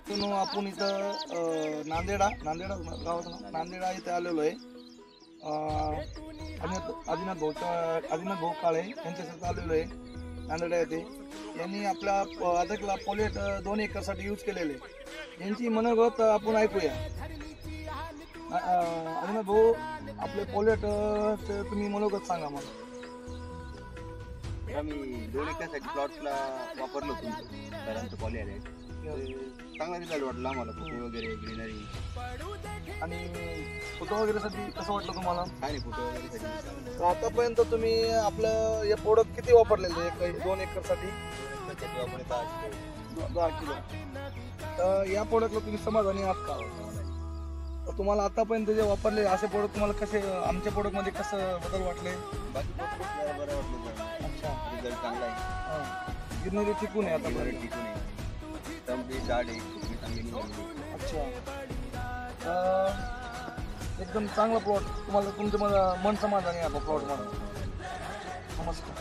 आपण इथं नांदेडा गावाचं नाव नांदेडा इथे आलेलो आहे. आदिनाथ भाऊ काळे यांच्यासाठी आलेलो आहे नांदेडा येथे. यांनी आपल्या अदरकला पोलेट 2 एकरसाठी यूज केलेले. यांची मनोगत आपण ऐकूया. आदिनाथ भाऊ, आपले पोलेट तुम्ही मनोगत सांगा मला. आम्ही 2 एकरसाठी प्लॉटला वापरलो तुमचं सरांचं पॉली आले. चांगला रिझल्ट वाटला आम्हाला. फोटो वगैरे ग्रीनरी आणि फोटो वगैरेसाठी कसं वाटलं तुम्हाला? काय नाही फोटो वगैरे. तर आतापर्यंत तुम्ही आपलं हे प्रोडक्ट किती वापरलेले? 2 एकरसाठी 10 किलो. तर या प्रोडक्टला तुम्ही समाधानी आहात का? तर तुम्हाला आतापर्यंत जे वापरले असे प्रोडक्ट तुम्हाला कसे, आमच्या प्रोडक्टमध्ये कसं बदल वाटले? बाकी बरं वाटलं. अच्छा, रिझल्ट चांगला आहे. गिरणारी टिकून आहे आतापर्यंत. टिकून आहे. तंबी जाड आहे, खूप चांगली निघाली. अच्छा, एकदम चांगला प्लॉट. तुम्हाला तुमचं मला मन समाधानी आहे प्लॉट म्हणून. नमस्कार.